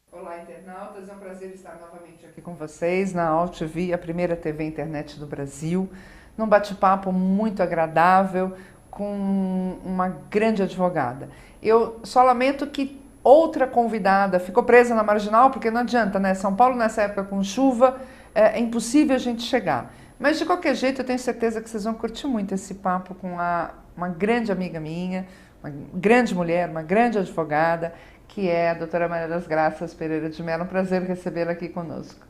Olá, internautas, é um prazer estar novamente aqui com vocês na AltV, a primeira TV internet do Brasil, num bate-papo muito agradável com uma grande advogada. Eu só lamento que outra convidada ficou presa na Marginal, porque não adianta, né? São Paulo nessa época com chuva, é impossível a gente chegar. Mas de qualquer jeito eu tenho certeza que vocês vão curtir muito esse papo com uma grande amiga minha, uma grande mulher, uma grande advogada, que é a doutora Maria das Graças Pereira de Mello. Um prazer recebê-la aqui conosco.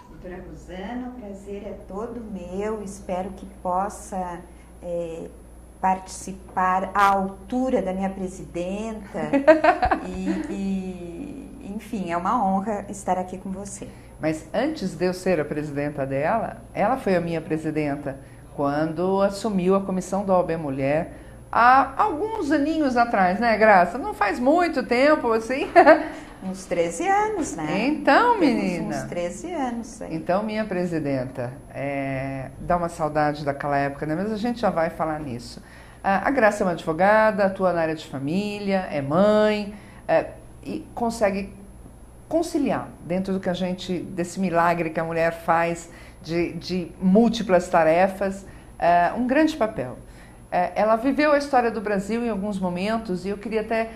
Doutora Rosana, o prazer é todo meu. Espero que possa participar à altura da minha presidenta. Enfim, é uma honra estar aqui com você. Mas antes de eu ser a presidenta dela, ela foi a minha presidenta quando assumiu a comissão da OAB Mulher há alguns aninhos atrás, né, Graça? Não faz muito tempo, assim. Uns 13 anos, né? Então, temos menina. Uns 13 anos. Aí. Então, minha presidenta, dá uma saudade daquela época, né? Mas a gente já vai falar nisso. A Graça é uma advogada, atua na área de família, é mãe, e consegue conciliar dentro do que desse milagre que a mulher faz de múltiplas tarefas, um grande papel. Ela viveu a história do Brasil em alguns momentos e eu queria até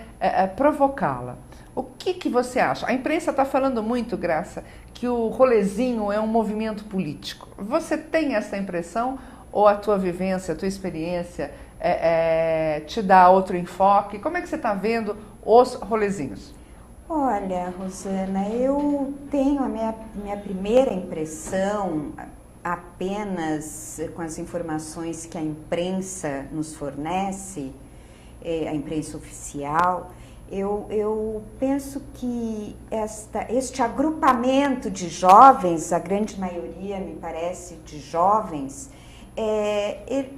provocá-la. O que você acha? A imprensa está falando muito, Graça, que o rolezinho é um movimento político. Você tem essa impressão ou a tua vivência, a tua experiência te dá outro enfoque? Como é que você está vendo os rolezinhos? Olha, Rosana, eu tenho a minha primeira impressão apenas com as informações que a imprensa nos fornece, a imprensa oficial. Eu penso que este agrupamento de jovens, a grande maioria, me parece, de jovens,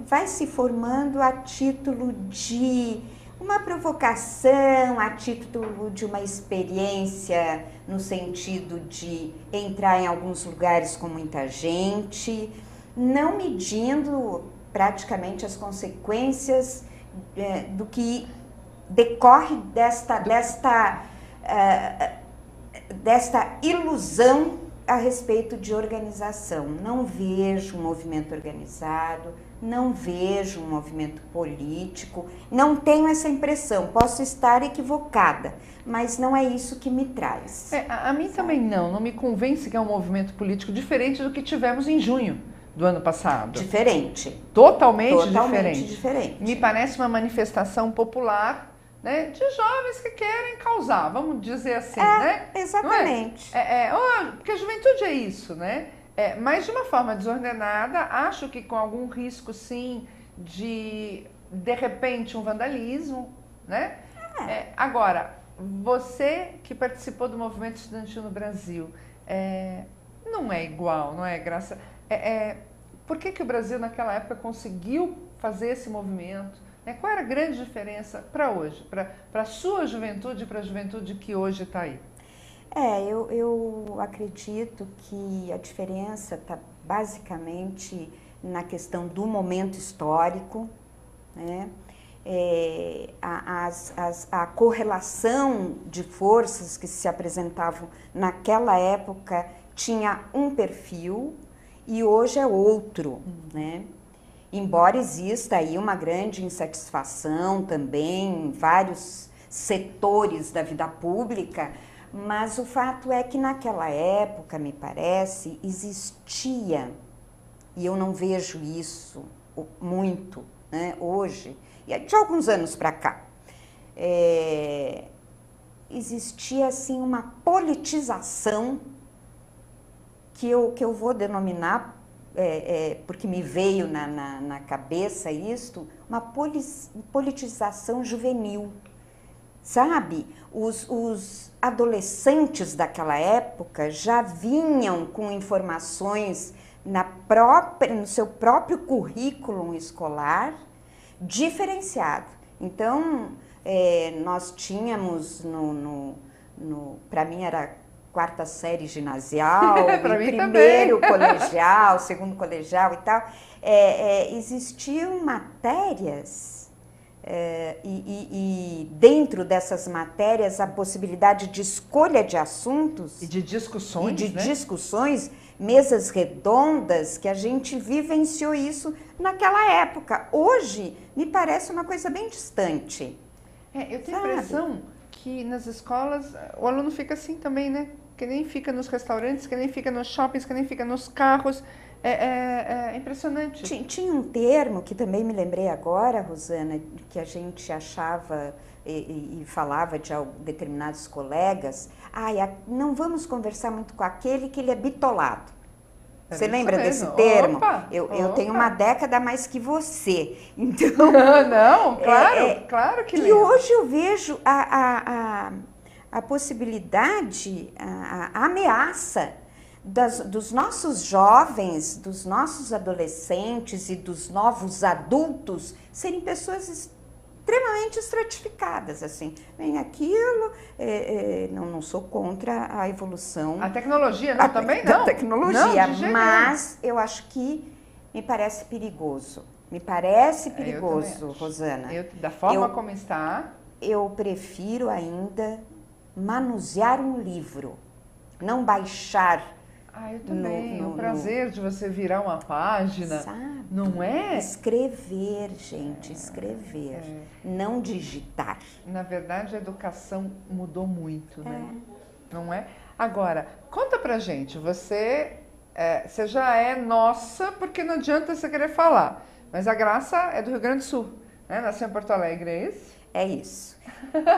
vai se formando a título de uma provocação, a título de uma experiência no sentido de entrar em alguns lugares com muita gente, não medindo praticamente as consequências do que decorre desta ilusão a respeito de organização. Não vejo um movimento organizado, não vejo um movimento político, não tenho essa impressão, posso estar equivocada, mas não é isso que me traz. A mim também não me convence que é um movimento político diferente do que tivemos em junho do ano passado. Diferente. Totalmente diferente. Me parece uma manifestação popular, né, de jovens que querem causar, vamos dizer assim, né? Exatamente. Porque a juventude é isso, né? Mas de uma forma desordenada, acho que com algum risco, sim, de repente, um vandalismo, né? Agora, você que participou do movimento estudantil no Brasil, não é igual, não é, Graça? Por que o Brasil, naquela época, conseguiu fazer esse movimento? Qual era a grande diferença para hoje, para a sua juventude e para a juventude que hoje está aí? Eu acredito que a diferença está basicamente na questão do momento histórico, né? A correlação de forças que se apresentavam naquela época tinha um perfil e hoje é outro, né? Embora exista aí uma grande insatisfação também em vários setores da vida pública, mas o fato é que naquela época, me parece, existia, e eu não vejo isso muito, né, hoje, e de alguns anos para cá, existia assim uma politização que eu vou denominar, porque me veio na cabeça isto, uma politização juvenil. Sabe, os adolescentes daquela época já vinham com informações no seu próprio currículo escolar diferenciado. Então, nós tínhamos, para mim era quarta série ginasial, primeiro colegial, segundo colegial e tal, existiam matérias e dentro dessas matérias a possibilidade de escolha de assuntos e de discussões, discussões, mesas redondas, que a gente vivenciou isso naquela época. Hoje me parece uma coisa bem distante. Eu tenho a impressão que nas escolas o aluno fica assim também, né? Que nem fica nos restaurantes, que nem fica nos shoppings, que nem fica nos carros. É impressionante. Tinha um termo que também me lembrei agora, Rosana, que a gente achava e falava de determinados colegas. Não vamos conversar muito com aquele que ele é bitolado. Você lembra desse termo? Opa, eu tenho uma década a mais que você. Então, não, claro, claro que lembro. E hoje eu vejo a possibilidade, a ameaça dos nossos jovens, dos nossos adolescentes e dos novos adultos serem pessoas extremamente estratificadas, assim. Vem aquilo, não sou contra a evolução. A tecnologia, não, também não. A tecnologia, não, mas eu acho que me parece perigoso. Me parece perigoso, Rosana. Da forma como está... Eu prefiro ainda manusear um livro, não baixar. Eu também. O prazer de você virar uma página, sabe? Não é? Escrever, gente, escrever. Não digitar. Na verdade, a educação mudou muito, né? Não é? Agora, conta pra gente, você já é nossa, porque não adianta você querer falar. Mas a Graça é do Rio Grande do Sul, né? Nasceu em Porto Alegre, é isso? É isso.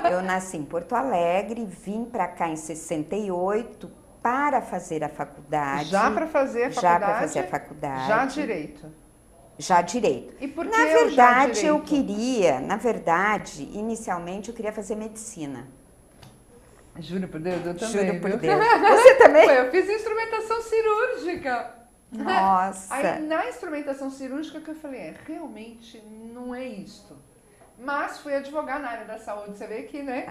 Eu nasci em Porto Alegre, vim pra cá em 68, para fazer a faculdade. Já para fazer a faculdade? Já para fazer a faculdade. Já direito? Já direito. E por que na verdade, eu queria, inicialmente eu queria fazer medicina. Juro por Deus, eu também. Juro por Deus. Você também? Eu fiz instrumentação cirúrgica. Nossa. Aí na instrumentação cirúrgica que eu falei, realmente não é isto. Mas fui advogar na área da saúde, você vê que, né?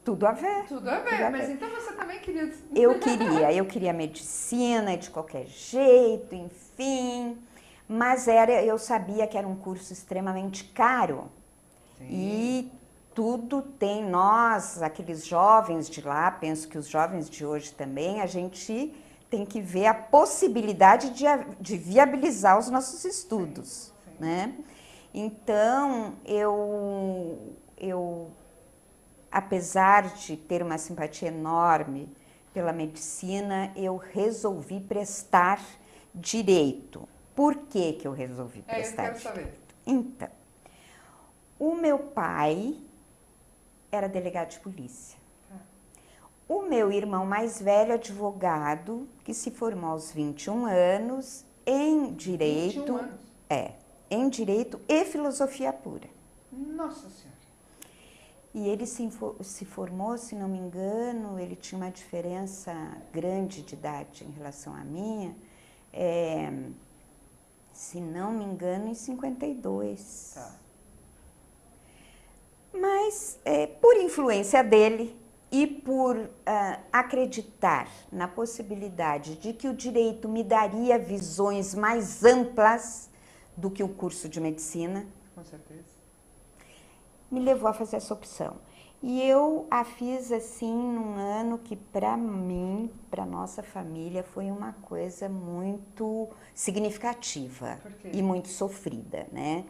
Tudo a ver. Tudo a ver, mas então você também queria... Eu queria medicina de qualquer jeito, enfim. Mas eu sabia que era um curso extremamente caro. Sim. E tudo tem, nós, aqueles jovens de lá, penso que os jovens de hoje também, a gente tem que ver a possibilidade de viabilizar os nossos estudos, sim. Né? Então, eu, apesar de ter uma simpatia enorme pela medicina, eu resolvi prestar direito. Por que eu resolvi prestar direito? Eu quero saber. Então, o meu pai era delegado de polícia. O meu irmão mais velho, advogado, que se formou aos 21 anos em direito. 21 anos? Em direito e filosofia pura. Nossa Senhora. E ele se formou, se não me engano, ele tinha uma diferença grande de idade em relação à minha, se não me engano, em 52. Tá. Mas, por influência dele e por acreditar na possibilidade de que o direito me daria visões mais amplas do que o curso de medicina, com certeza, me levou a fazer essa opção. E eu a fiz assim num ano que para mim, para nossa família, foi uma coisa muito significativa e muito sofrida, né?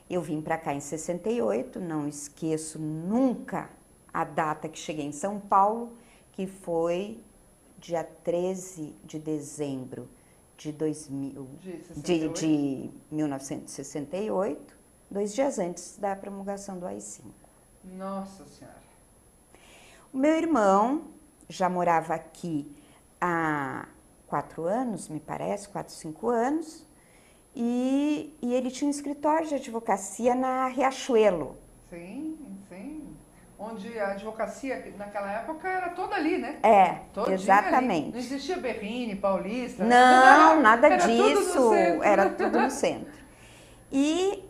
Eu vim para cá em 68, não esqueço nunca a data que cheguei em São Paulo, que foi dia 13 de dezembro de 1968, 2 dias antes da promulgação do AI-5. Nossa Senhora. O meu irmão já morava aqui há 4 anos, me parece, 4, 5 anos, e ele tinha um escritório de advocacia na Riachuelo. Sim, sim. Onde a advocacia, naquela época, era toda ali, né? Todinha exatamente. Ali. Não existia Berrini, Paulista. Não, nada era disso. Tudo era tudo no centro. E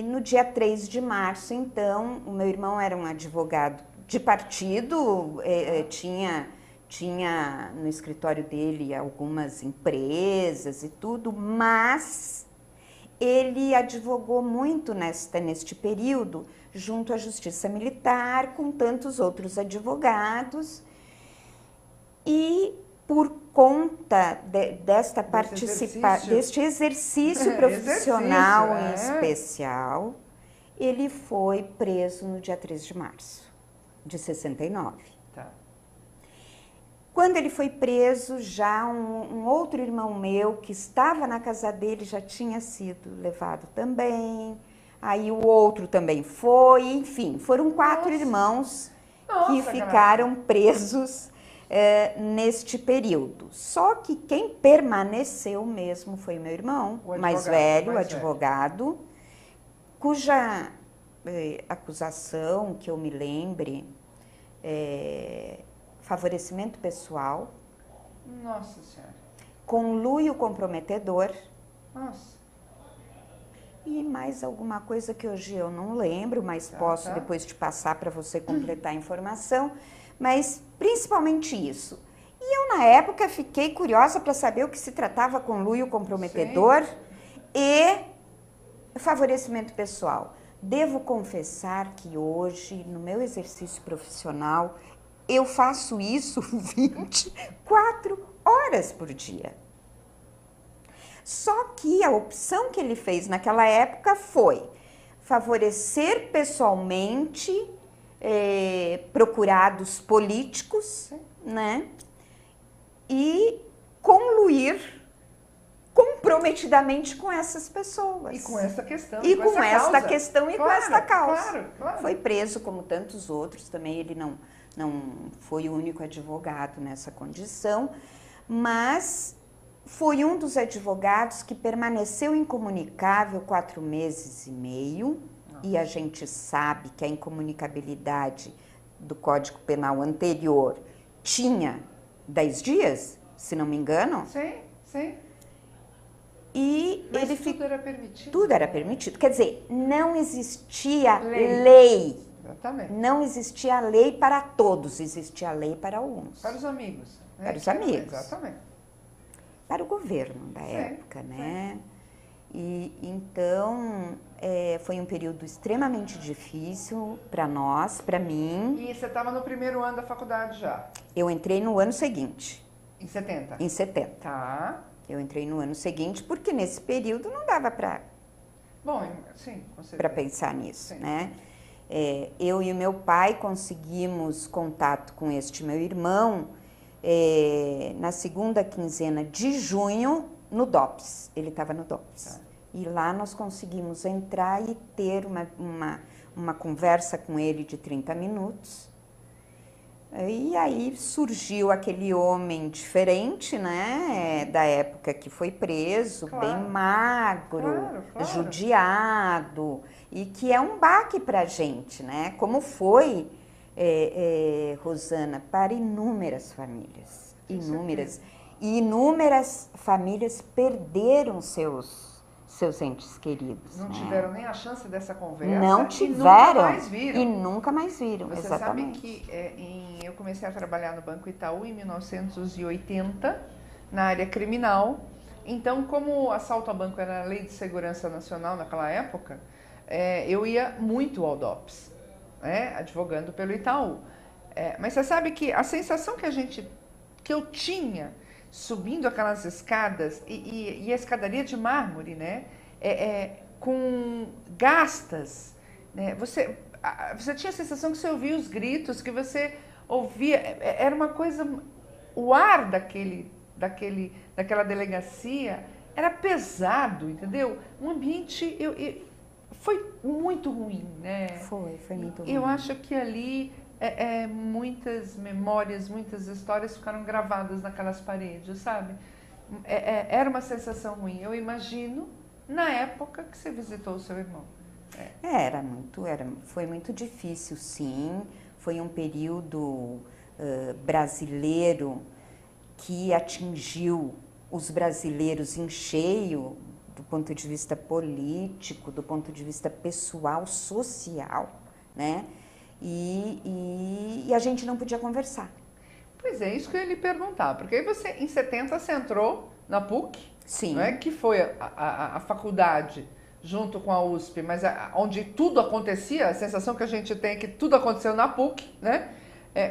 no dia 3 de março, então, o meu irmão era um advogado de partido, tinha no escritório dele algumas empresas e tudo, mas ele advogou muito neste período, junto à Justiça Militar, com tantos outros advogados, e por conta deste exercício profissional em especial, ele foi preso no dia 3 de março de 69. Tá. Quando ele foi preso, já um outro irmão meu que estava na casa dele já tinha sido levado também. Aí o outro também foi, enfim, foram 4 irmãos que ficaram presos neste período. Só que quem permaneceu mesmo foi meu irmão, mais velho, advogado, cuja acusação, que eu me lembre, favorecimento pessoal. Nossa Senhora. Conluio comprometedor. Nossa. E mais alguma coisa que hoje eu não lembro, mas posso depois te passar para você completar a informação. Mas principalmente isso. E eu, na época, fiquei curiosa para saber o que se tratava conluio comprometedor e favorecimento pessoal. Devo confessar que hoje, no meu exercício profissional, eu faço isso 24 horas por dia. Só que a opção que ele fez naquela época foi favorecer pessoalmente procurados políticos, né? E conluir comprometidamente com essas pessoas. E com essa questão. E com esta questão e com esta causa. Claro. Foi preso como tantos outros, também ele não foi o único advogado nessa condição, mas foi um dos advogados que permaneceu incomunicável 4 meses e meio, e a gente sabe que a incomunicabilidade do Código Penal anterior tinha 10 dias, se não me engano. Sim. E mas ele tudo era permitido. Tudo era permitido. Quer dizer, não existia lei. Exatamente. Não existia lei para todos, existia lei para alguns. Para os amigos. Né? Para os amigos. Exatamente. Para o governo da época, né? E então foi um período extremamente difícil para nós, para mim. E você estava no primeiro ano da faculdade já? Eu entrei no ano seguinte. Em 70? Em 70. Tá. Eu entrei no ano seguinte porque nesse período não dava para pensar nisso, né? Eu e o meu pai conseguimos contato com este meu irmão na segunda quinzena de junho no DOPS. Ele estava no DOPS. Tá. E lá nós conseguimos entrar e ter uma conversa com ele de 30 minutos. E aí surgiu aquele homem diferente, né, da época que foi preso, bem magro, judiado, e que é um baque para a gente, né, como foi, Rosana, para inúmeras famílias, inúmeras famílias perderam seus entes queridos. Não tiveram nem a chance dessa conversa. Não tiveram. E nunca mais viram. Você exatamente. Sabe que eu comecei a trabalhar no Banco Itaú em 1980, na área criminal. Então, como o assalto a banco era a Lei de Segurança Nacional naquela época, eu ia muito ao DOPS, né, advogando pelo Itaú. Mas você sabe que a sensação que eu tinha subindo aquelas escadas, e a escadaria de mármore, né? Com gastas, né? Você tinha a sensação que você ouvia os gritos, que você ouvia, era uma coisa, o ar daquela delegacia era pesado, entendeu? Um ambiente, foi muito ruim, né? Foi muito ruim. Eu acho que ali muitas memórias, muitas histórias ficaram gravadas naquelas paredes, sabe? Era uma sensação ruim. Eu imagino na época que você visitou o seu irmão. Foi muito difícil, sim. Foi um período brasileiro que atingiu os brasileiros em cheio, do ponto de vista político, do ponto de vista pessoal, social, né? E a gente não podia conversar. Pois é, isso que eu ia lhe perguntar, porque aí em 70 você entrou na PUC. Sim. Não é que foi a faculdade junto com a USP, mas onde tudo acontecia, a sensação que a gente tem é que tudo aconteceu na PUC, né?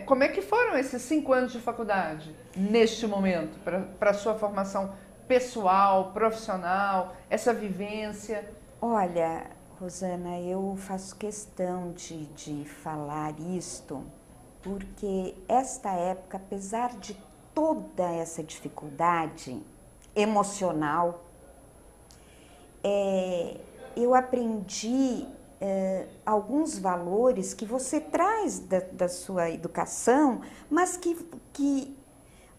Como é que foram esses 5 anos de faculdade, neste momento, para a sua formação pessoal, profissional, essa vivência? Olha, Rosana, eu faço questão de falar isto, porque esta época, apesar de toda essa dificuldade emocional, eu aprendi alguns valores que você traz da sua educação, mas que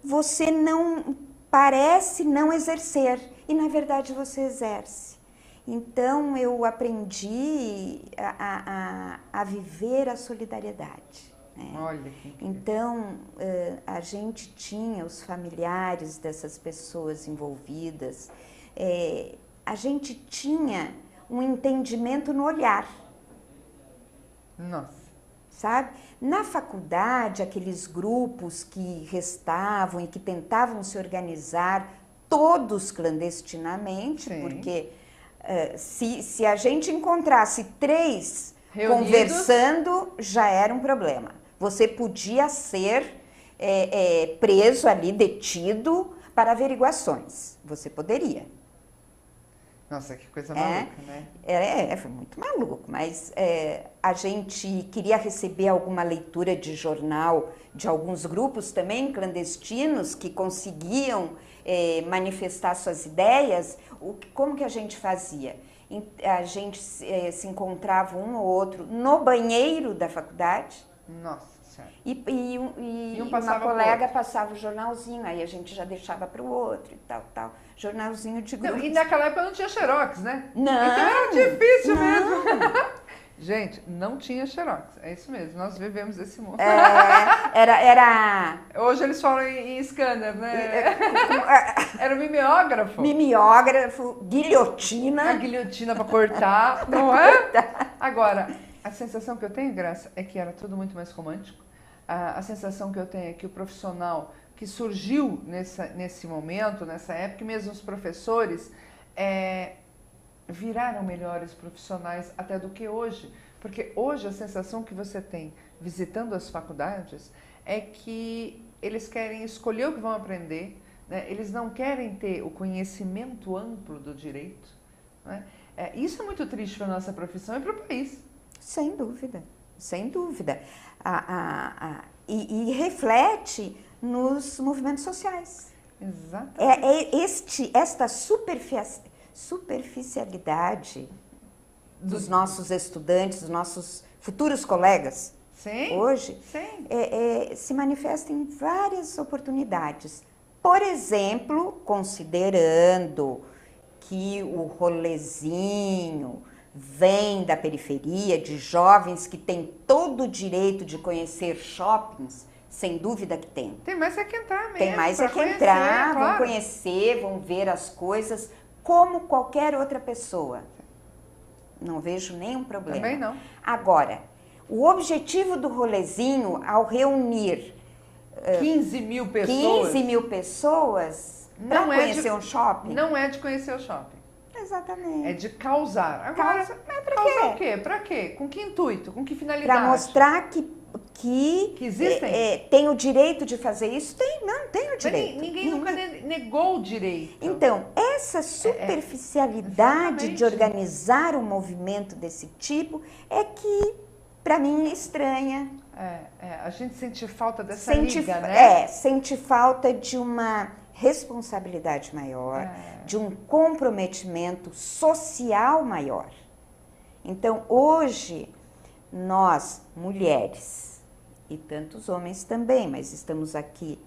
você não parece não exercer, e na verdade você exerce. Então eu aprendi a viver a solidariedade. Né? Olha que Então a gente tinha os familiares dessas pessoas envolvidas, a gente tinha um entendimento no olhar. Nossa. Sabe? Na faculdade, aqueles grupos que restavam e que tentavam se organizar, todos clandestinamente, Sim. porque se a gente encontrasse 3 Reunidos, conversando, já era um problema. Você podia ser preso ali, detido para averiguações. Você poderia. Nossa, que coisa maluca, né? Foi muito maluco, mas a gente queria receber alguma leitura de jornal de alguns grupos também clandestinos que conseguiam manifestar suas ideias. Como que a gente fazia? A gente se encontrava um ou outro no banheiro da faculdade. Nossa Senhora. E um uma passava colega passava o jornalzinho, aí a gente já deixava para o outro e tal. Jornalzinho de grupo. E naquela época não tinha xerox, né? Não. Então era difícil não. mesmo. Gente, não tinha xerox. É isso mesmo, nós vivemos esse mundo. Era... Hoje eles falam em scanner, né? Era o mimeógrafo. Mimeógrafo, guilhotina. A guilhotina para cortar, não é? Agora, a sensação que eu tenho, Graça, é que era tudo muito mais romântico. A sensação que eu tenho é que o profissional que surgiu nesse momento, nessa época, mesmo os professores viraram melhores profissionais até do que hoje. Porque hoje a sensação que você tem visitando as faculdades é que eles querem escolher o que vão aprender, né? Eles não querem ter o conhecimento amplo do direito. Né? Isso é muito triste para a nossa profissão e para o país. Sem dúvida, sem dúvida. E reflete nos movimentos sociais. Exatamente. Esta superficialidade dos nossos estudantes, dos nossos futuros colegas, Sim, hoje, sim. Se manifesta em várias oportunidades. Por exemplo, considerando que o rolezinho vem da periferia, de jovens que têm todo o direito de conhecer shoppings, sem dúvida que tem. Tem mais é que entrar mesmo. Tem mais é que conhecer, entrar, claro. vão conhecer, vão ver as coisas como qualquer outra pessoa. Não vejo nenhum problema. Também não. Agora, o objetivo do rolezinho, ao reunir 15 mil pessoas. 15 mil pessoas para conhecer um shopping. Não é de conhecer o shopping. Exatamente. É de causar. Agora, causar o quê? Para quê? Com que intuito? Com que finalidade? Para mostrar que existem. Tem o direito de fazer isso? Não tem o direito. Ninguém nunca negou o direito. Então, essa superficialidade de exatamente. organizar um movimento desse tipo é que, para mim, é estranha. A gente sente falta dessa liga, né? Sente falta de uma responsabilidade maior, de um comprometimento social maior. Então, hoje, nós, mulheres, e tantos homens também, mas estamos aqui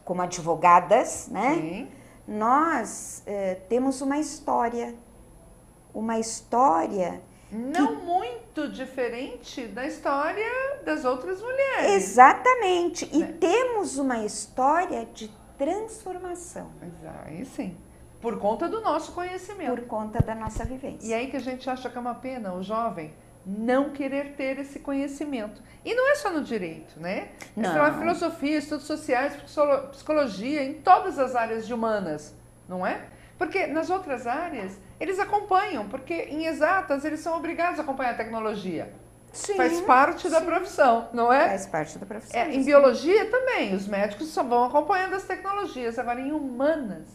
como advogadas, né? Sim. Nós temos uma história não muito diferente da história das outras mulheres. Exatamente. E temos uma história de transformação. Aí sim. Por conta do nosso conhecimento. Por conta da nossa vivência. E aí que a gente acha que é uma pena o jovem não querer ter esse conhecimento. E não é só no direito, né? Não. É filosofia, estudos sociais, psicologia, em todas as áreas de humanas, não é? Porque nas outras áreas, eles acompanham, porque em exatas eles são obrigados a acompanhar a tecnologia. Sim, Faz parte da profissão, não é? Faz parte da profissão. Em biologia também, os médicos só vão acompanhando as tecnologias. Agora, em humanas,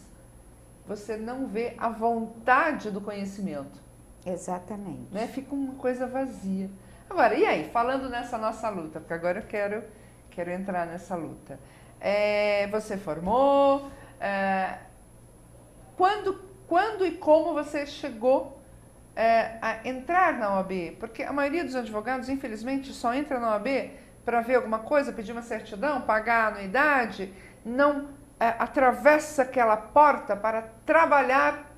você não vê a vontade do conhecimento. Exatamente. Né? Fica uma coisa vazia. Agora, e aí? Falando nessa nossa luta, porque agora eu quero entrar nessa luta. Você formou... Quando e como você chegou a entrar na OAB? Porque a maioria dos advogados, infelizmente, só entra na OAB para ver alguma coisa, pedir uma certidão, pagar a anuidade, não atravessa aquela porta para trabalhar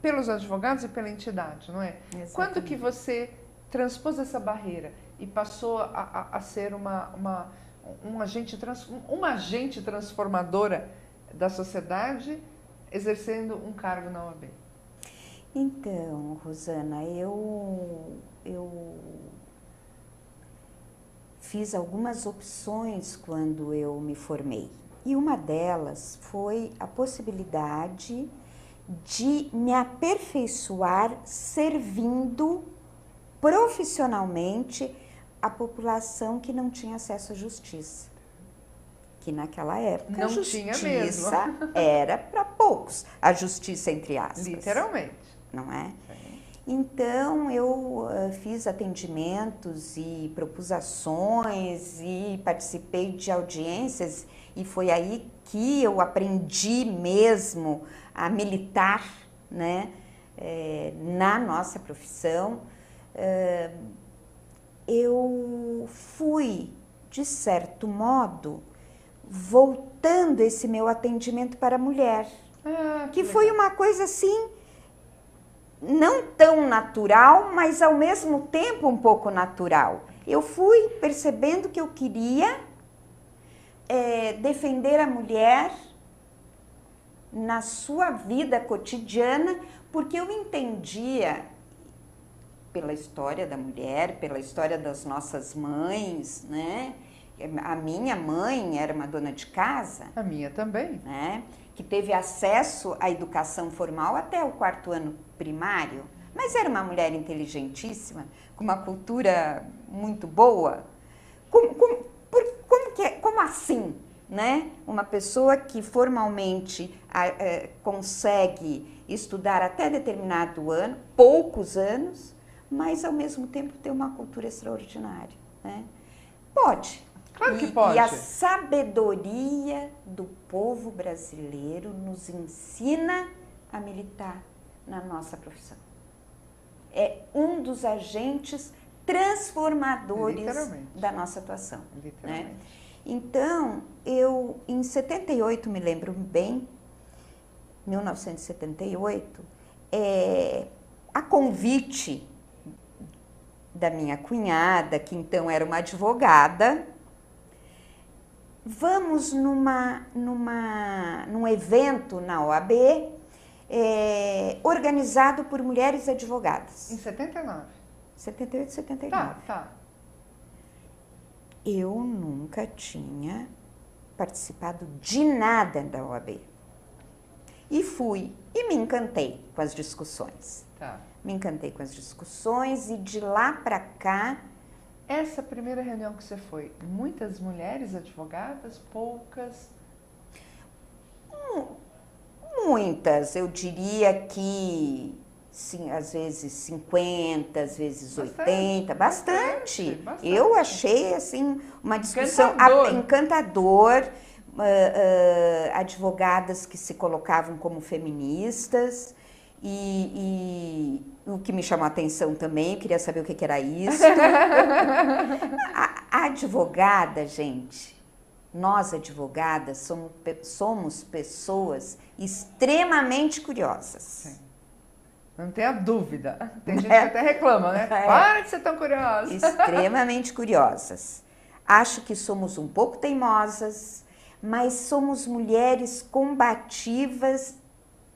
pelos advogados e pela entidade, não é? Exatamente. Quando que você transpôs essa barreira e passou a ser uma agente transformadora da sociedade, exercendo um cargo na OAB? Então, Rosana, eu fiz algumas opções quando eu me formei. E uma delas foi a possibilidade de me aperfeiçoar servindo profissionalmente a população que não tinha acesso à justiça. Que naquela época não a justiça tinha mesmo. Era para poucos, a justiça entre aspas. Literalmente. Não é? Sim. Então eu fiz atendimentos e propus ações e participei de audiências e foi aí que eu aprendi mesmo a militar, né, na nossa profissão. Eu fui, de certo modo, voltando esse meu atendimento para a mulher, que foi uma coisa assim, não tão natural, mas ao mesmo tempo um pouco natural. Eu fui percebendo que eu queria defender a mulher na sua vida cotidiana, porque eu entendia, pela história da mulher, pela história das nossas mães, né? A minha mãe era uma dona de casa. A minha também. Né? Que teve acesso à educação formal até o 4º ano primário, mas era uma mulher inteligentíssima, com uma cultura muito boa. Como assim? Né? Uma pessoa que formalmente consegue estudar até determinado ano, poucos anos, mas ao mesmo tempo ter uma cultura extraordinária. Né? Pode. Claro que pode. E a sabedoria do povo brasileiro nos ensina a militar na nossa profissão. É um dos agentes transformadores da nossa atuação. Literalmente. Né? Então, eu, em 78, me lembro bem, 1978, a convite da minha cunhada, que então era uma advogada, vamos num evento na OAB, organizado por mulheres advogadas. Em 79? 78, 79. Tá. Eu nunca tinha participado de nada da OAB. E fui, e me encantei com as discussões. Tá. Me encantei com as discussões e de lá para cá... Essa primeira reunião que você foi, muitas mulheres advogadas, poucas? Muitas, eu diria que, sim, às vezes 50, às vezes 80, bastante. Eu achei, assim, uma discussão encantador, advogadas que se colocavam como feministas, e o que me chamou a atenção também, eu queria saber o que era isso. A advogada, gente, nós advogadas somos pessoas extremamente curiosas. Sim. Não tenha dúvida. Tem gente que até reclama, né? Para de ser tão curiosa. Extremamente curiosas. Acho que somos um pouco teimosas, mas somos mulheres combativas,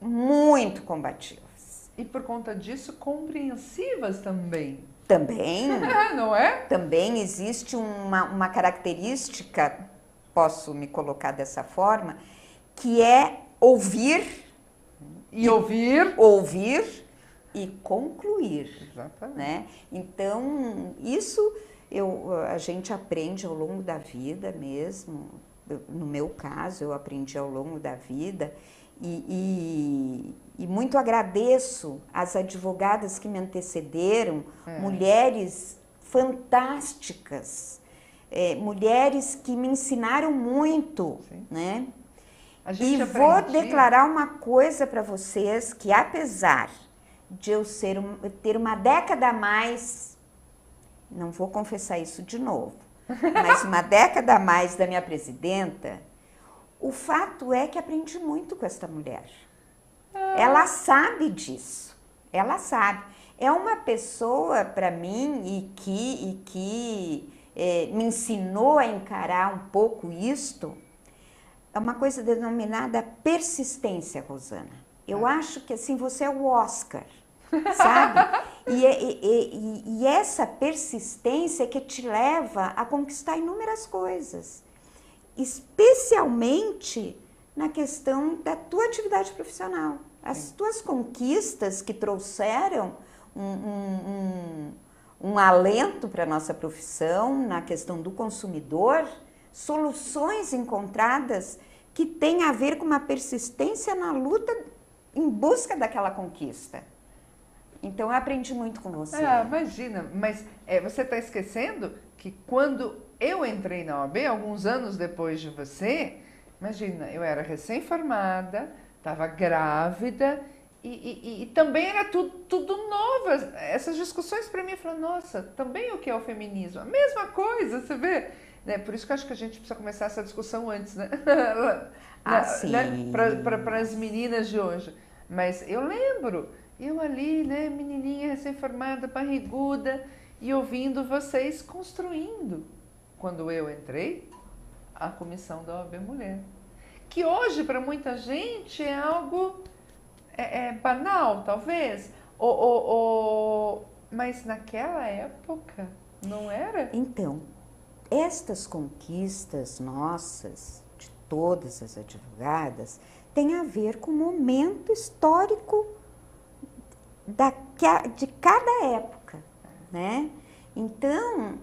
muito combativas. E por conta disso, compreensivas também. Também, Não é? também existe uma característica, posso me colocar dessa forma, que é ouvir ouvir e concluir. Exatamente. Né? Então, isso a gente aprende ao longo da vida mesmo. No meu caso, eu aprendi ao longo da vida e muito agradeço às advogadas que me antecederam, mulheres fantásticas, mulheres que me ensinaram muito, né? E vou declarar uma coisa para vocês, que apesar de eu ter uma década a mais, não vou confessar isso de novo, mas uma década a mais da minha presidenta, o fato é que aprendi muito com esta mulher. Ela sabe disso, ela sabe. É uma pessoa para mim e que me ensinou a encarar um pouco isto. É uma coisa denominada persistência, Rosana. Eu acho que assim você é o Oscar, sabe? E essa persistência que te leva a conquistar inúmeras coisas, especialmente na questão da tua atividade profissional. As tuas conquistas que trouxeram um alento para a nossa profissão, na questão do consumidor, soluções encontradas que têm a ver com uma persistência na luta em busca daquela conquista. Então, eu aprendi muito com você. Imagina, mas você está esquecendo que quando eu entrei na OAB, alguns anos depois de você, imagina, eu era recém-formada, estava grávida e também era tudo novo. Essas discussões para mim, eu falei, nossa, também o que é o feminismo? A mesma coisa, você vê? Né? Por isso que eu acho que a gente precisa começar essa discussão antes, né? Para as meninas de hoje. Mas eu lembro, eu ali, né, menininha recém-formada, barriguda, e ouvindo vocês construindo, quando eu entrei, a comissão da OAB Mulher. Que hoje, para muita gente, é algo banal, talvez, mas naquela época não era? Então, estas conquistas nossas, de todas as advogadas, têm a ver com o momento histórico de cada época, né? Então,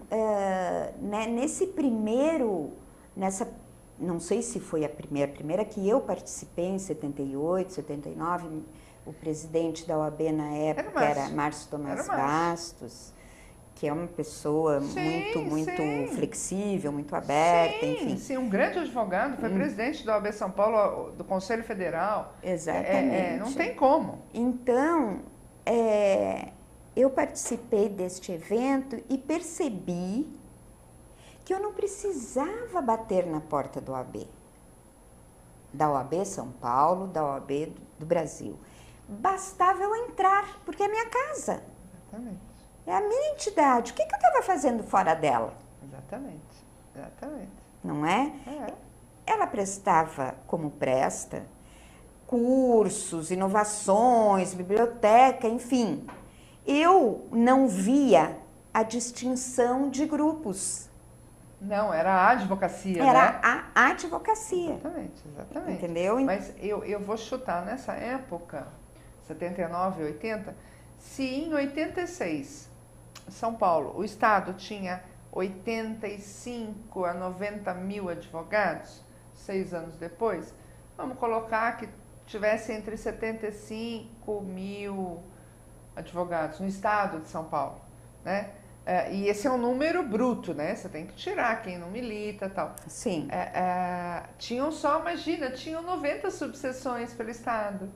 não sei se foi a primeira que eu participei em 78, 79, o presidente da OAB na época era Márcio Tomás Bastos, que é uma pessoa muito flexível, muito aberta, enfim. Sim, um grande advogado, foi presidente da OAB São Paulo, do Conselho Federal. Exatamente. Não tem como. Então, eu participei deste evento e percebi que eu não precisava bater na porta da OAB São Paulo, da OAB do Brasil. Bastava eu entrar, porque é a minha casa. Exatamente. É a minha entidade. O que eu estava fazendo fora dela? Exatamente. Não é? Ela prestava, como presta, cursos, inovações, biblioteca, enfim. Eu não via a distinção de grupos. Não, era a advocacia, Era a advocacia. Exatamente. Entendeu? Mas eu vou chutar nessa época, 79, 80, se em 86, São Paulo, o Estado tinha 85 a 90 mil advogados, 6 anos depois, vamos colocar que tivesse entre 75 mil advogados no Estado de São Paulo, né? E esse é um número bruto, né? Você tem que tirar quem não milita e tal. Sim. Tinham 90 subseções pelo Estado,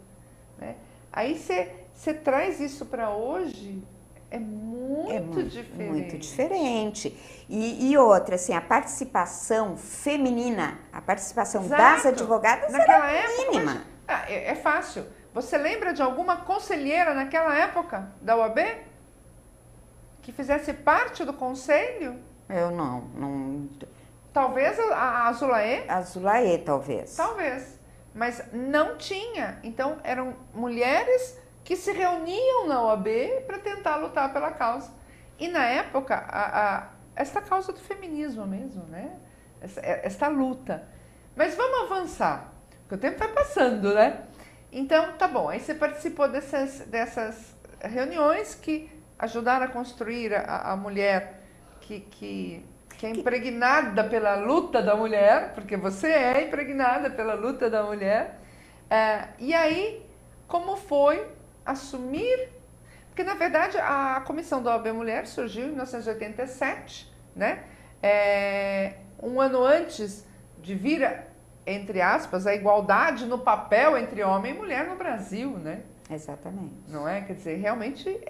né? Aí você traz isso para hoje, é muito diferente. Muito diferente. E outra, assim, a participação feminina, a participação das advogadas naquela era época, mínima. É fácil. Você lembra de alguma conselheira naquela época da OAB? Que fizesse parte do conselho? Eu não. Talvez a Azulaê? A Azulaê, talvez. Talvez. Mas não tinha. Então, eram mulheres que se reuniam na OAB para tentar lutar pela causa. E na época, esta causa do feminismo mesmo, né? Esta luta. Mas vamos avançar, porque o tempo vai passando, né? Então, tá bom, aí você participou dessas reuniões que ajudaram a construir a mulher que é impregnada pela luta da mulher, porque você é impregnada pela luta da mulher. E aí, como foi assumir? Porque, na verdade, a Comissão da OAB Mulher surgiu em 1987, né? Um ano antes de vir, entre aspas, a igualdade no papel entre homem e mulher no Brasil, né? Exatamente. Não é? Quer dizer, realmente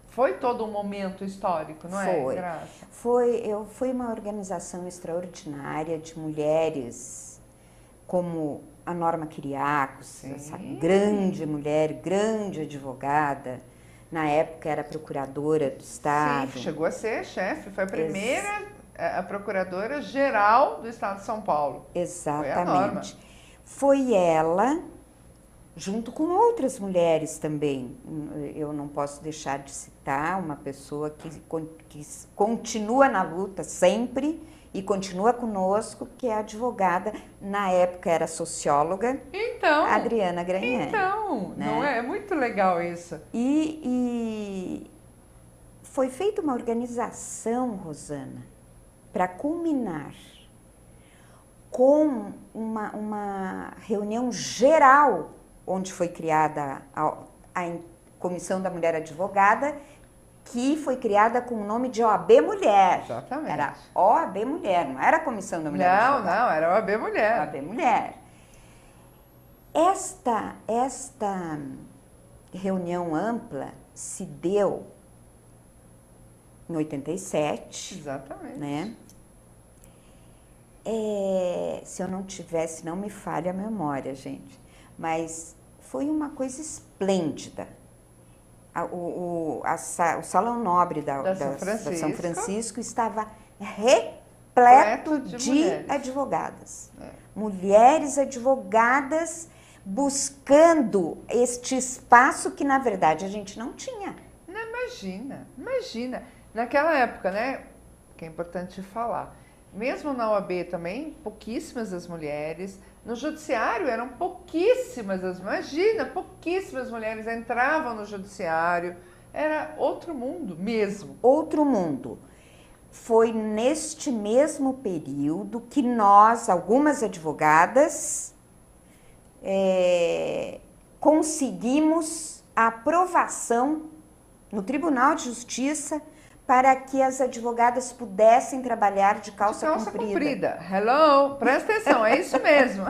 foi todo um momento histórico, não é, Graça? Foi uma organização extraordinária de mulheres, como a Norma Quiriacos, essa grande mulher, grande advogada, na época era procuradora do Estado. Sim, chegou a ser chefe, foi a primeira a procuradora-geral do Estado de São Paulo. Exatamente. Foi ela, junto com outras mulheres também. Eu não posso deixar de citar uma pessoa que continua na luta sempre e continua conosco, que é a advogada, na época era socióloga, Adriana Gragnani. Então, né? Não é muito legal isso. E foi feita uma organização, Rosana, para culminar com uma reunião geral, onde foi criada a Comissão da Mulher Advogada, que foi criada com o nome de OAB Mulher. Exatamente. Era OAB Mulher, não era a Comissão da Mulher Advogada. Não, era OAB Mulher. OAB Mulher. Esta reunião ampla se deu em 87. Exatamente. Né? Se eu não tivesse, não me falha a memória, gente. Mas foi uma coisa esplêndida. O Salão Nobre da São Francisco estava repleto de advogadas. Mulheres advogadas buscando este espaço que, na verdade, a gente não tinha. Não, imagina. Naquela época, né, que é importante falar, mesmo na OAB também, pouquíssimas as mulheres. No judiciário eram pouquíssimas pouquíssimas mulheres entravam no judiciário. Era outro mundo mesmo. Outro mundo. Foi neste mesmo período que nós, algumas advogadas, conseguimos a aprovação no Tribunal de Justiça para que as advogadas pudessem trabalhar de calça comprida. Hello, presta atenção, é isso mesmo.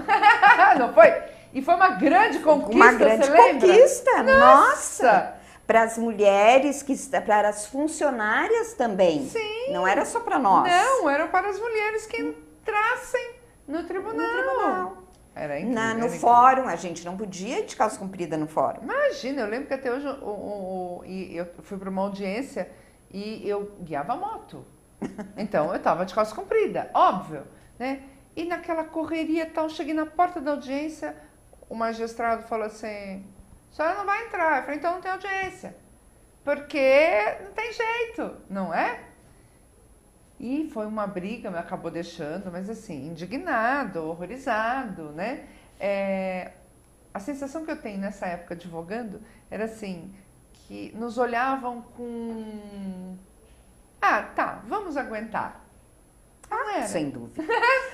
Não foi? E foi uma grande conquista, uma grande você lembra? Conquista, nossa! Para as mulheres, para as funcionárias também. Sim. Não era só para nós. Não, era para as mulheres que entrassem no tribunal. Era incrível. No fórum, a gente não podia ir de calça comprida no fórum. Imagina, eu lembro que até hoje eu fui para uma audiência e eu guiava a moto. Então, eu estava de calça comprida, óbvio, né? E naquela correria tal, cheguei na porta da audiência, o magistrado falou assim, a senhora não vai entrar. Eu falei, então não tem audiência. Porque não tem jeito, não é? E foi uma briga, me acabou deixando, mas assim, indignado, horrorizado, né? A sensação que eu tenho nessa época advogando era assim, que nos olhavam com... vamos aguentar. Não era? Sem dúvida,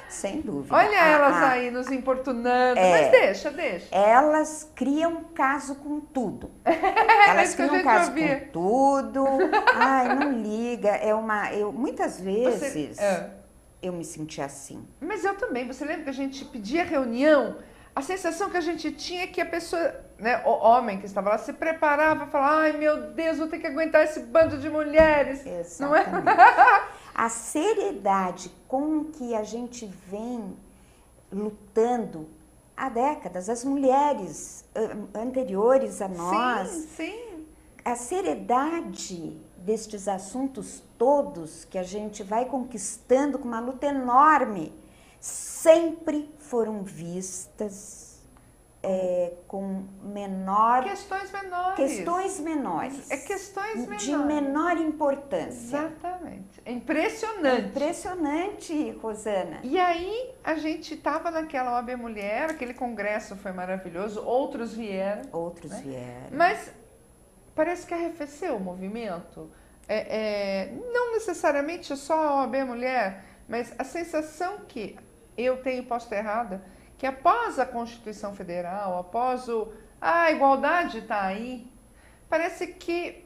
sem dúvida. Olha elas aí nos importunando, mas deixa. Elas criam caso com tudo. Elas criam caso com tudo. Ai, não liga. Muitas vezes eu me senti assim. Mas eu também. Você lembra que a gente pedia reunião? A sensação que a gente tinha é que a pessoa, né, o homem que estava lá, se preparava e falava, ai meu Deus, vou ter que aguentar esse bando de mulheres. Exatamente. Não é? A seriedade com que a gente vem lutando há décadas, as mulheres anteriores a nós, sim. A seriedade destes assuntos todos que a gente vai conquistando com uma luta enorme, sempre foram vistas com menor... Questões menores. Questões menores. Questões menores. De menor importância. Exatamente. É impressionante. É impressionante, Rosana. E aí, a gente estava naquela OAB Mulher, aquele congresso foi maravilhoso, outros vieram. Outros vieram. Mas parece que arrefeceu o movimento. Não necessariamente só a OAB Mulher, mas a sensação que eu tenho, posso estar errada, que após a Constituição Federal, após a igualdade está aí, parece que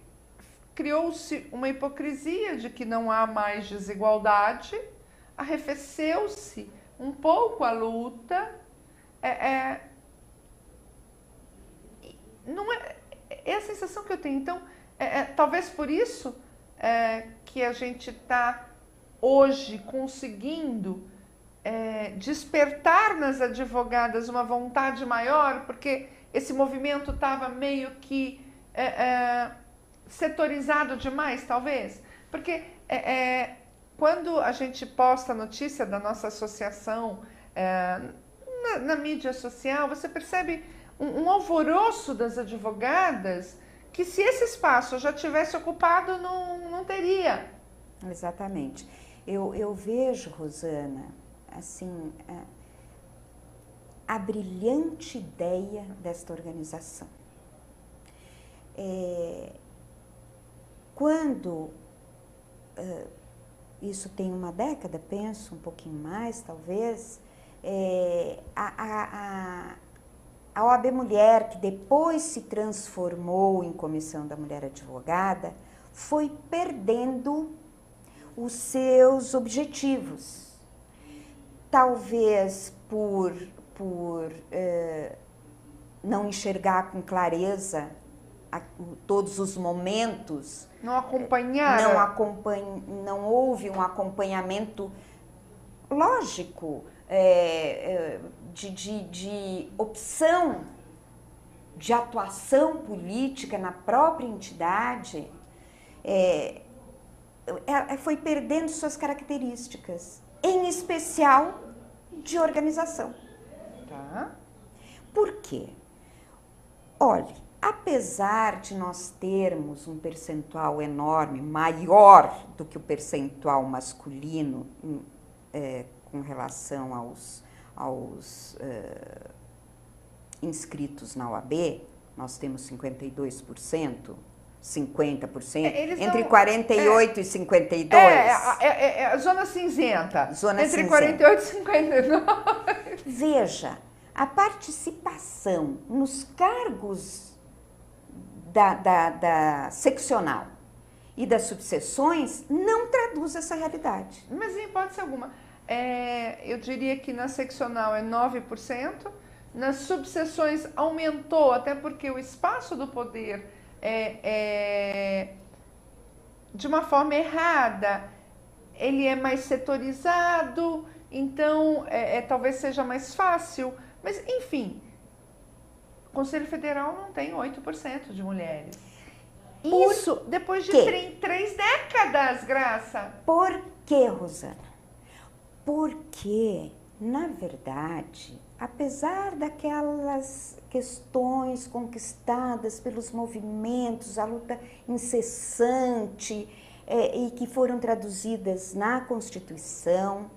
criou-se uma hipocrisia de que não há mais desigualdade, arrefeceu-se um pouco a luta, não é a sensação que eu tenho. Então, talvez por isso que a gente está hoje conseguindo despertar nas advogadas uma vontade maior, porque esse movimento estava meio que setorizado demais, talvez. Porque quando a gente posta a notícia da nossa associação na mídia social, você percebe um alvoroço das advogadas que, se esse espaço já tivesse ocupado, não teria. Exatamente. Eu vejo, Rosana, assim, a brilhante ideia desta organização. Quando, isso tem uma década, penso, um pouquinho mais, talvez, a OAB Mulher, que depois se transformou em Comissão da Mulher Advogada, foi perdendo os seus objetivos. Talvez por não enxergar com clareza todos os momentos. Não acompanharam. Não houve um acompanhamento lógico de opção de atuação política na própria entidade. Foi perdendo suas características, em especial de organização. Tá. Por quê? Olhe, apesar de nós termos um percentual enorme, maior do que o percentual masculino com relação aos inscritos na OAB, nós temos 52%, 50%, entre 48 e 52. A zona cinzenta. Zona entre cinzenta. 48 e 59. Veja, a participação nos cargos da seccional e das subseções não traduz essa realidade. Mas em hipótese alguma. Eu diria que na seccional é 9%, nas subseções aumentou, até porque o espaço do poder de uma forma errada, ele é mais setorizado, então talvez seja mais fácil, mas enfim, o Conselho Federal não tem 8% de mulheres. Isso depois de 3 décadas, Graça. Por quê, Rosana? Porque, na verdade, apesar daquelas questões conquistadas pelos movimentos, a luta incessante e que foram traduzidas na Constituição,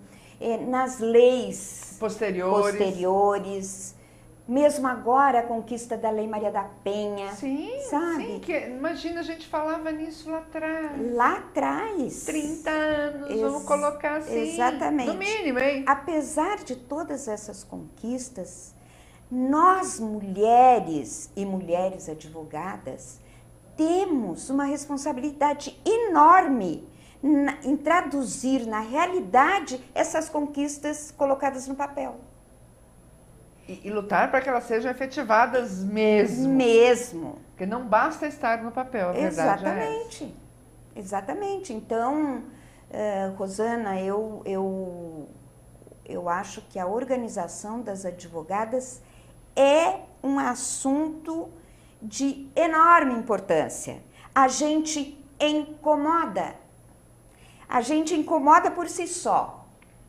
nas leis posteriores, mesmo agora a conquista da Lei Maria da Penha, sim, sabe? Sim, imagina, a gente falava nisso lá atrás. Lá atrás. 30 anos, vamos colocar assim. Exatamente. No mínimo, hein? Apesar de todas essas conquistas, nós mulheres e mulheres advogadas temos uma responsabilidade enorme em traduzir na realidade essas conquistas colocadas no papel. E lutar para que elas sejam efetivadas mesmo. Mesmo. Porque não basta estar no papel, a verdade Exatamente. Exatamente. Então, Rosana, eu acho que a organização das advogadas é um assunto de enorme importância. A gente incomoda. A gente incomoda por si só.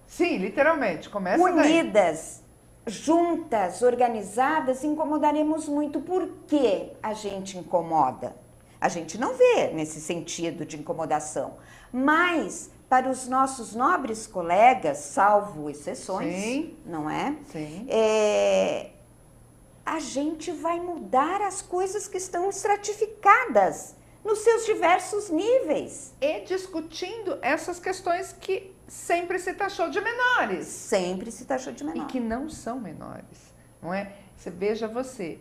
Sim, literalmente. Começa unidas, juntas, organizadas, incomodaremos muito. Por que a gente incomoda? A gente não vê nesse sentido de incomodação, mas para os nossos nobres colegas, salvo exceções, Sim. não é? Sim. A gente vai mudar as coisas que estão estratificadas nos seus diversos níveis. E discutindo essas questões que sempre se taxou de menores. Sempre se taxou de menor. E que não são menores, não é? Veja você,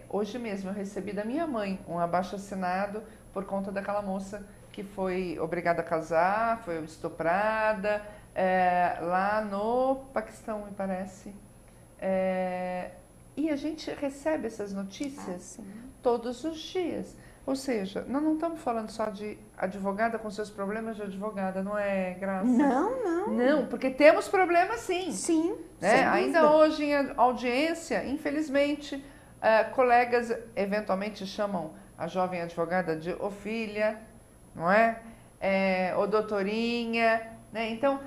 hoje mesmo eu recebi da minha mãe um abaixo-assinado por conta daquela moça que foi obrigada a casar, foi estuprada, lá no Paquistão, me parece. E a gente recebe essas notícias todos os dias. Ou seja, nós não estamos falando só de advogada com seus problemas de advogada, não é, Graça? Não, não. Não, porque temos problemas sim. Sim, Né? sem Ainda dúvida. hoje em audiência, infelizmente, colegas eventualmente chamam a jovem advogada de ô filha, não é? Ô doutorinha, né? Então,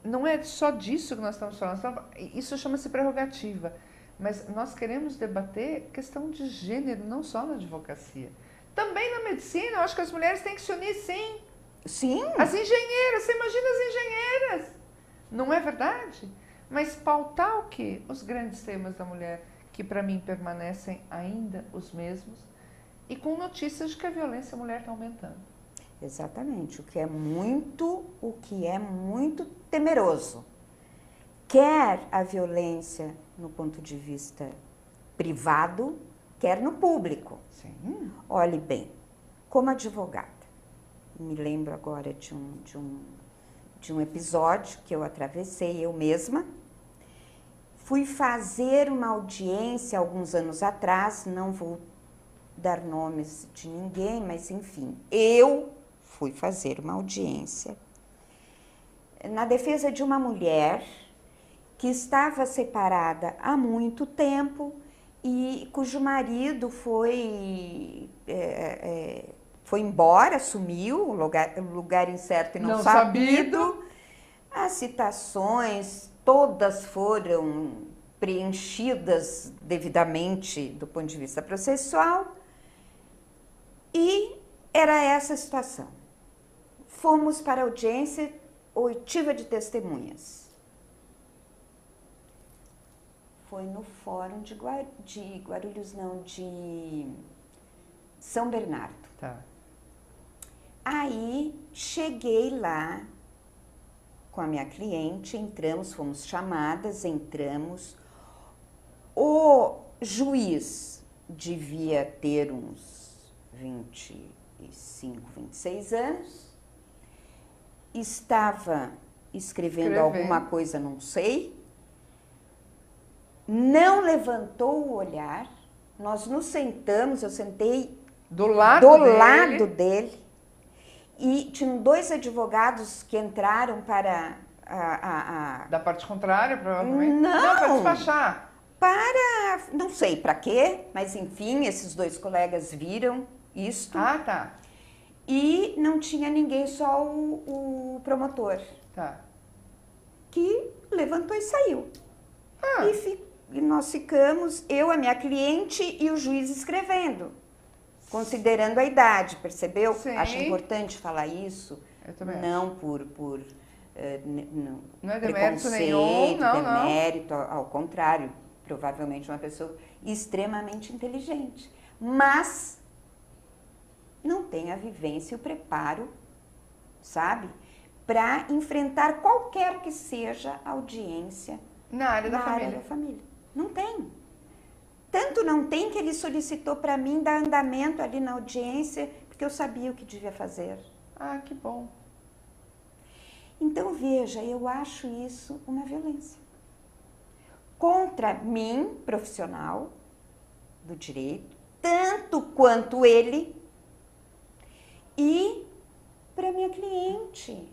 não é só disso que nós estamos falando, isso chama-se prerrogativa. Mas nós queremos debater questão de gênero, não só na advocacia. Também na medicina, eu acho que as mulheres têm que se unir, sim. Sim. As engenheiras, você imagina as engenheiras. Não é verdade? Mas pautar o quê? Os grandes temas da mulher, que para mim permanecem ainda os mesmos, e com notícias de que a violência à mulher está aumentando. Exatamente, o que é muito temeroso. Quer a violência no ponto de vista privado, quer no público. Sim. Olhe bem, como advogada, me lembro agora de um episódio que eu atravessei eu mesma. Fui fazer uma audiência alguns anos atrás, não vou dar nomes de ninguém, mas enfim, eu fui fazer uma audiência na defesa de uma mulher que estava separada há muito tempo e cujo marido foi embora, sumiu, lugar incerto e não sabido. As citações todas foram preenchidas devidamente do ponto de vista processual e era essa a situação. Fomos para a audiência, oitiva de testemunhas. Foi no fórum de Guarulhos, não, de São Bernardo. Tá. Aí cheguei lá com a minha cliente, entramos, fomos chamadas, entramos. O juiz devia ter uns 25, 26 anos, estava escrevendo alguma coisa, não sei, não levantou o olhar, nós nos sentamos, eu sentei do lado dele e tinham dois advogados que entraram para Da parte contrária, provavelmente? Não, para despachar. Não sei para quê, mas enfim, esses dois colegas viram isto. Ah, tá. E não tinha ninguém, só o promotor. Tá. Que levantou e saiu. Ah. E nós ficamos, eu, a minha cliente e o juiz escrevendo, considerando a idade, percebeu? Sim. Acho importante falar isso. Eu também não acho. Não é demérito nenhum, demérito, ao contrário, provavelmente uma pessoa extremamente inteligente, mas não tem a vivência e o preparo, sabe, para enfrentar qualquer que seja a audiência na área da família. Não tem. Tanto não tem que ele solicitou para mim dar andamento ali na audiência, porque eu sabia o que devia fazer. Ah, que bom. Então, veja, eu acho isso uma violência. Contra mim, profissional do direito, tanto quanto ele, e para minha cliente,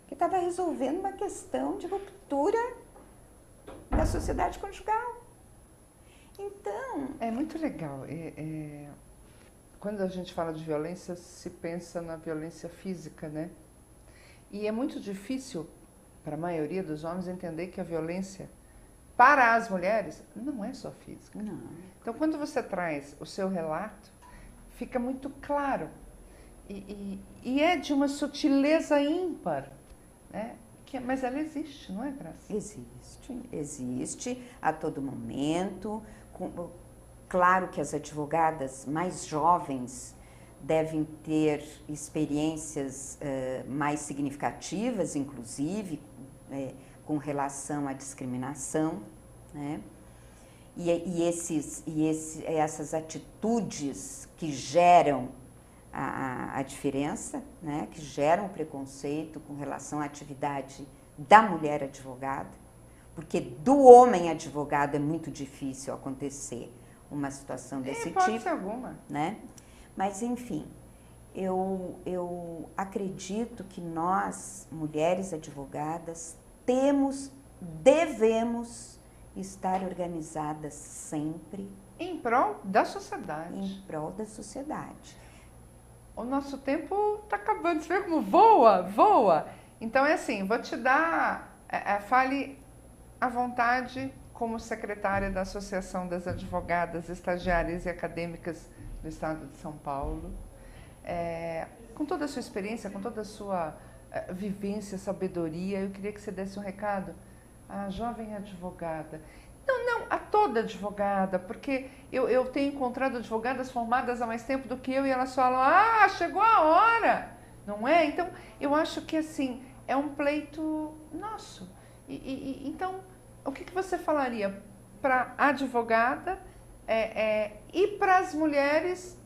que estava resolvendo uma questão de ruptura da sociedade conjugal. Então... É muito legal. Quando a gente fala de violência, se pensa na violência física, né? E é muito difícil para a maioria dos homens entender que a violência para as mulheres não é só física. Não. Então, quando você traz o seu relato, fica muito claro. E é de uma sutileza ímpar, né? Mas ela existe, não é, Graça? Existe a todo momento. Claro que as advogadas mais jovens devem ter experiências mais significativas, inclusive, com relação à discriminação, né? Essas atitudes que geram a diferença, né? Que geram o preconceito com relação à atividade da mulher advogada, porque do homem advogado é muito difícil acontecer uma situação desse tipo. Pode ser alguma. Né? Mas, enfim, eu acredito que nós, mulheres advogadas, devemos estar organizadas sempre em prol da sociedade. Em prol da sociedade. O nosso tempo está acabando. Você vê como voa, voa. Então é assim, vou te dar, fale à vontade como secretária da Associação das Advogadas Estagiárias e Acadêmicas do Estado de São Paulo. Com toda a sua experiência, com toda a sua vivência, sabedoria, eu queria que você desse um recado à jovem advogada. Não, a toda advogada, porque eu tenho encontrado advogadas formadas há mais tempo do que eu e elas falam, chegou a hora, não é? Então, eu acho que assim, é um pleito nosso. Então, o que você falaria para a advogada e para as mulheres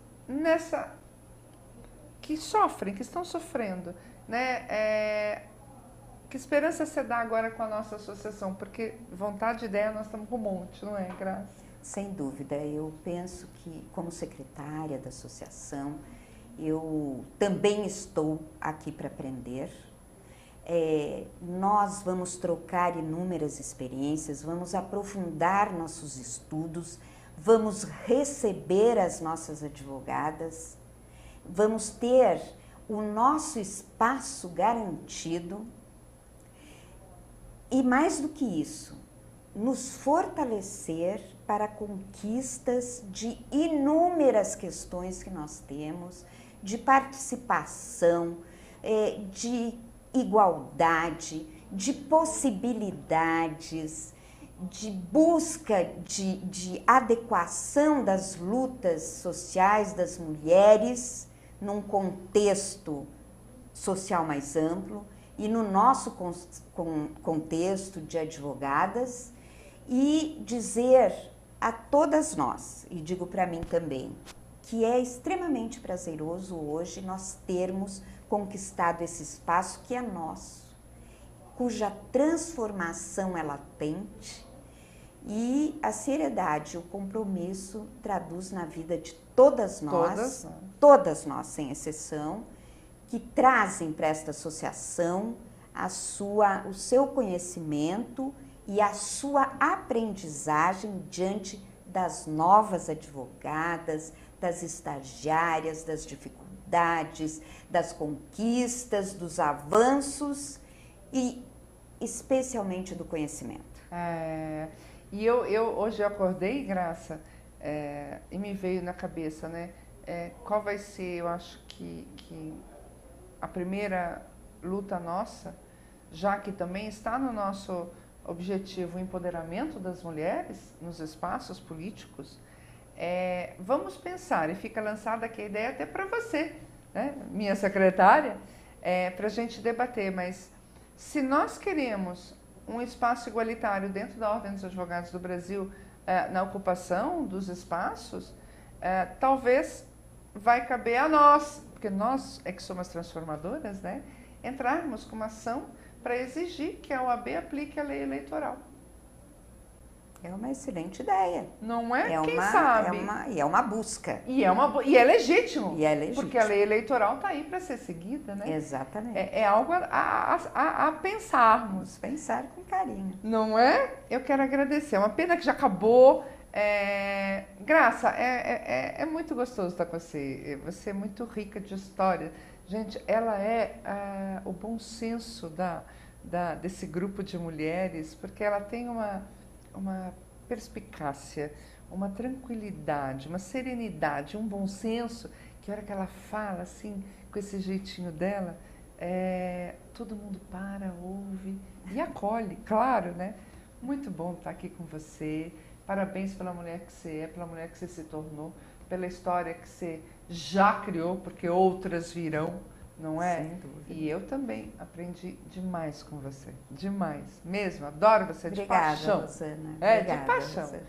que sofrem, que estão sofrendo, né? Que esperança você dá agora com a nossa associação? Porque vontade de ideia nós estamos com um monte, não é, Graça? Sem dúvida. Eu penso que, como secretária da associação, eu também estou aqui para aprender. Nós vamos trocar inúmeras experiências, vamos aprofundar nossos estudos, vamos receber as nossas advogadas, vamos ter o nosso espaço garantido. E mais do que isso, nos fortalecer para conquistas de inúmeras questões que nós temos, de participação, de igualdade, de possibilidades, de busca de adequação das lutas sociais das mulheres num contexto social mais amplo, e no nosso contexto de advogadas, e dizer a todas nós, e digo para mim também, que é extremamente prazeroso hoje nós termos conquistado esse espaço que é nosso, cuja transformação é latente, e a seriedade, o compromisso traduz na vida de todas nós sem exceção, que trazem para esta associação o seu conhecimento e a sua aprendizagem diante das novas advogadas, das estagiárias, das dificuldades, das conquistas, dos avanços e especialmente do conhecimento. E hoje eu acordei, Graça, e me veio na cabeça, né? Qual vai ser, eu acho que a primeira luta nossa, já que também está no nosso objetivo o empoderamento das mulheres nos espaços políticos, vamos pensar, e fica lançada aqui a ideia até para você, né, minha secretária, para a gente debater, mas se nós queremos um espaço igualitário dentro da Ordem dos Advogados do Brasil, na ocupação dos espaços, talvez vai caber a nós, porque nós é que somos transformadoras, né, entrarmos com uma ação para exigir que a OAB aplique a lei eleitoral. É uma excelente ideia. Não é? Quem sabe? É uma busca. E é legítimo. E é legítimo. Porque a lei eleitoral está aí para ser seguida, né? Exatamente. É algo a pensarmos. Pensar com carinho. Não é? Eu quero agradecer. É uma pena que já acabou. Graça, é muito gostoso estar com você. Você é muito rica de história. Gente, ela é o bom senso desse grupo de mulheres, porque ela tem uma perspicácia, uma tranquilidade, uma serenidade, um bom senso, que a hora que ela fala assim, com esse jeitinho dela, todo mundo para, ouve e acolhe, claro, né? Muito bom estar aqui com você. Parabéns pela mulher que você é, pela mulher que você se tornou, pela história que você já criou, porque outras virão, não é? Sem dúvida. E eu também aprendi demais com você, demais, mesmo, adoro você, de Obrigada, paixão. Rosana. De paixão. Rosana.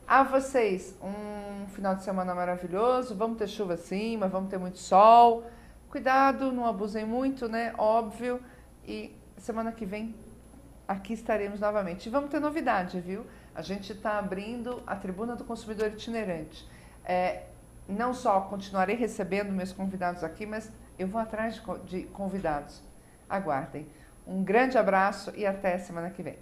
A vocês, um final de semana maravilhoso, vamos ter chuva sim, mas vamos ter muito sol. Cuidado, não abusem muito, né? Óbvio. E semana que vem aqui estaremos novamente. E vamos ter novidade, viu? A gente está abrindo a Tribuna do Consumidor Itinerante. Não só continuarei recebendo meus convidados aqui, mas eu vou atrás de convidados. Aguardem. Um grande abraço e até semana que vem.